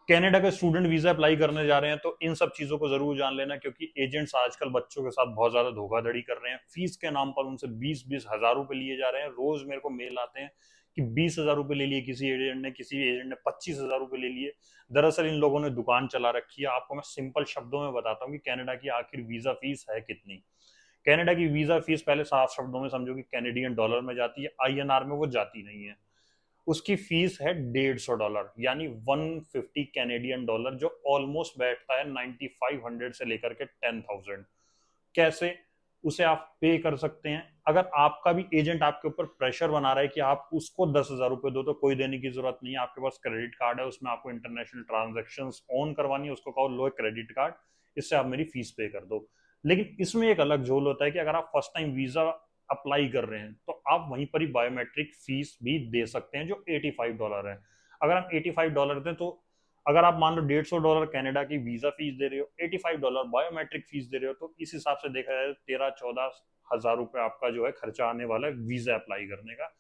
Canada का student visa apply करने जा रहे हैं तो इन सब चीजों को जरूर जान लेना, क्योंकि एजेंट्स आजकल बच्चों के साथ बहुत ज्यादा धोखाधड़ी कर रहे हैं। फीस के नाम पर उनसे 20-20 हजार रुपए लिए जा रहे हैं। रोज मेरे को मेल आते हैं कि 20 हजार रुपए ले लिए किसी एजेंट ने, किसी एजेंट ने 25 हजार रुपए ले लिए। दरअसल इन लोगों ने दुकान चला रखी है। आपको मैं सिंपल शब्दों में बताता हूँ कि कनाडा की आखिर वीजा फीस है कितनी। कनाडा की वीजा फीस पहले साफ शब्दों में समझो कि कैनेडियन डॉलर में जाती है, आईएनआर में वो जाती नहीं है। उसकी फीस है $150, यानी 150 कैनेडियन डॉलर, जो ऑलमोस्ट बैठता है 9500 से लेकर के 10,000। कैसे उसे आप पे कर सकते हैं? अगर आपका भी एजेंट आपके ऊपर प्रेशर बना रहा है कि आप उसको 10,000 रुपए दो, तो कोई देने की जरूरत नहीं है। आपके पास क्रेडिट कार्ड है, उसमें आपको इंटरनेशनल ट्रांजेक्शन ऑन करवानी है, उसको कहो लो क्रेडिट कार्ड, इससे आप मेरी फीस पे कर दो। लेकिन इसमें एक अलग झोल होता है कि अगर आप फर्स्ट टाइम वीजा अप्लाई कर रहे हैं तो आप वहीं पर ही बायोमेट्रिक फीस भी दे सकते हैं, जो $85 है। अगर हम $85 दें तो, अगर आप मान लो $150 कनाडा की वीजा फीस दे रहे हो, $85 बायोमेट्रिक फीस दे रहे हो, तो इस हिसाब से देखा जाए 13-14 हजार रुपए आपका जो है खर्चा आने वाला है वीजा अप्लाई करने का।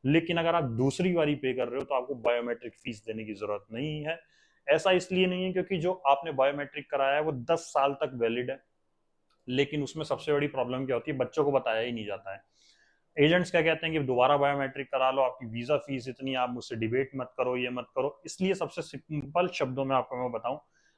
लेकिन अगर आप दूसरी बारी पे कर रहे हो तो आपको बायोमेट्रिक फीस देने की जरूरत नहीं है। ऐसा इसलिए नहीं है क्योंकि जो आपने बायोमेट्रिक कराया है वो 10 साल तक वैलिड है। लेकिन उसमें सबसे बड़ी प्रॉब्लम क्या होती है, बच्चों को बताया ही नहीं जाता है। एजेंट्स क्या कहते हैं कि दोबारा बायोमेट्रिक करा लो, आपकी वीजा फीस इतनी, आप मुझसे डिबेट मत करो, ये मत करो। इसलिए सबसे सिंपल शब्दों में आपको मैं बताऊं,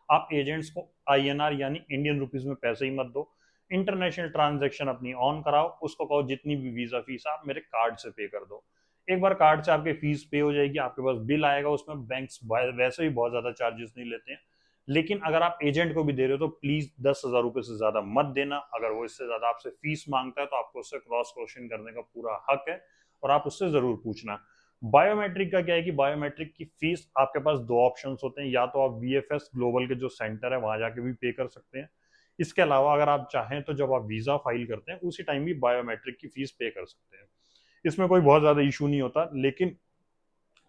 आप एजेंट्स को आईएनआर यानी इंडियन रुपीज में पैसे ही मत दो। इंटरनेशनल ट्रांजेक्शन अपनी ऑन कराओ, उसको कहो जितनी भी वीजा फीस आप मेरे कार्ड से पे कर दो। एक बार कार्ड से आपकी फीस पे हो जाएगी, आपके पास बिल आएगा, उसमें बैंक्स वैसे भी बहुत ज्यादा चार्जेस नहीं लेते हैं। लेकिन अगर आप एजेंट को भी दे रहे हो तो प्लीज 10,000 रुपए से ज्यादा मत देना। अगर वो इससे ज्यादा आपसे फीस मांगता है तो आपको उससे क्रॉस क्वेश्चन करने का पूरा हक है, और आप उससे जरूर पूछना। बायोमेट्रिक का क्या है कि बायोमेट्रिक की फीस आपके पास दो ऑप्शंस होते हैं, या तो आप वीएफएस ग्लोबल के जो सेंटर है वहां जाके भी पे कर सकते हैं। इसके अलावा अगर आप चाहें तो जब आप वीजा फाइल करते हैं उसी टाइम भी बायोमेट्रिक की फीस पे कर सकते हैं। इसमें कोई बहुत ज्यादा इशू नहीं होता। लेकिन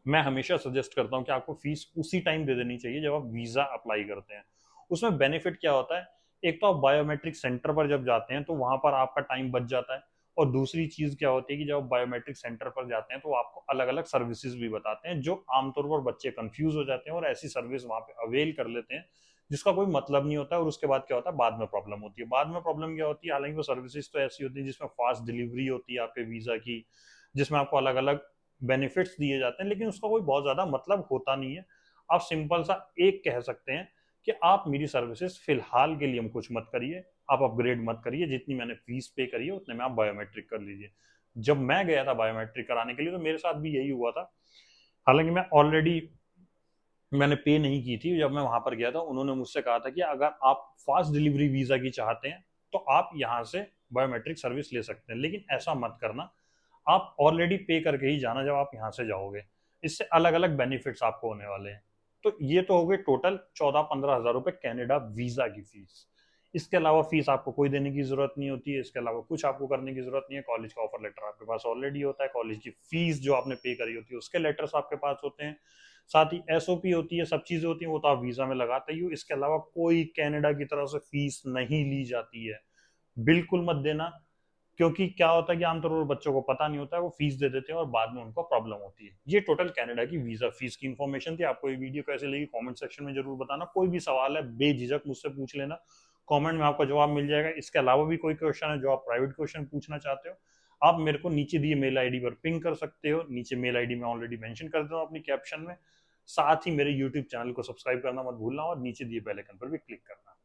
मैं हमेशा सजेस्ट करता हूँ कि आपको फीस उसी टाइम दे देनी चाहिए जब आप वीजा अप्लाई करते हैं। उसमें बेनिफिट क्या होता है, एक तो आप बायोमेट्रिक सेंटर पर जब जाते हैं तो वहां पर आपका टाइम बच जाता है। और दूसरी चीज क्या होती है कि जब आप बायोमेट्रिक सेंटर पर जाते हैं तो आपको अलग अलग सर्विसेज भी बताते हैं, जो आमतौर पर बच्चे कंफ्यूज हो जाते हैं और ऐसी सर्विस वहां पे अवेल कर लेते हैं जिसका कोई मतलब नहीं होता है। और उसके बाद क्या होता है, बाद में प्रॉब्लम होती है। बाद में प्रॉब्लम क्या होती है, हालांकि वो सर्विसेज तो ऐसी होती है जिसमें फास्ट डिलीवरी होती है आपके वीजा की, जिसमें आपको अलग अलग बेनिफिट्स दिए जाते हैं, लेकिन उसका कोई बहुत ज्यादा मतलब होता नहीं है। आप सिंपल सा एक कह सकते हैं कि आप मेरी सर्विसेज फिलहाल के लिए हम कुछ मत करिए, आप अपग्रेड मत करिए, जितनी मैंने फीस पे करी है उतने में आप बायोमेट्रिक कर लीजिए। जब मैं गया था बायोमेट्रिक कराने के लिए तो मेरे साथ भी यही हुआ था। हालांकि मैंने पे नहीं की थी। जब मैं वहां पर गया था उन्होंने मुझसे कहा था कि अगर आप फास्ट डिलीवरी वीजा की चाहते हैं तो आप यहाँ से बायोमेट्रिक सर्विस ले सकते हैं, लेकिन ऐसा मत करना। आप ऑलरेडी पे करके ही जाना जब आप यहाँ से जाओगे। इससे अलग अलग बेनिफिट्स आपको होने वाले हैं। तो ये तो हो गए टोटल 14-15 हजार रुपए कैनेडा वीजा की फीस। इसके अलावा फीस आपको कोई देने की जरूरत नहीं होती है। इसके अलावा कुछ आपको करने की जरूरत नहीं है। कॉलेज का ऑफर लेटर आपके पास ऑलरेडी होता है, कॉलेज की फीस जो आपने पे करी होती है उसके लेटर्स आपके पास होते हैं, साथ ही एसओपी होती है, सब चीजें होती हैं, वो तो आप वीजा में लगाते ही हो। इसके अलावा कोई कनाडा की तरफ से फीस नहीं ली जाती है। बिल्कुल मत देना, क्योंकि क्या होता है कि आमतौर पर बच्चों को पता नहीं होता है, वो फीस दे देते हैं और बाद में उनको प्रॉब्लम होती है। ये टोटल कनाडा की वीजा फीस की इन्फॉर्मेशन थी। आपको ये वीडियो कैसे लगी कमेंट सेक्शन में जरूर बताना। कोई भी सवाल है बेझिझक मुझसे पूछ लेना, कमेंट में आपको जवाब मिल जाएगा। इसके अलावा भी कोई क्वेश्चन है जो आप प्राइवेट क्वेश्चन पूछना चाहते हो, आप मेरे को नीचे दिए मेल आईडी पर पिंग कर सकते हो। नीचे मेल आईडी में ऑलरेडी मेंशन कर दूँ अपनी कैप्शन में। साथ ही मेरे यूट्यूब चैनल को सब्सक्राइब करना मत भूलना और नीचे दिए बेल आइकन पर भी क्लिक करना।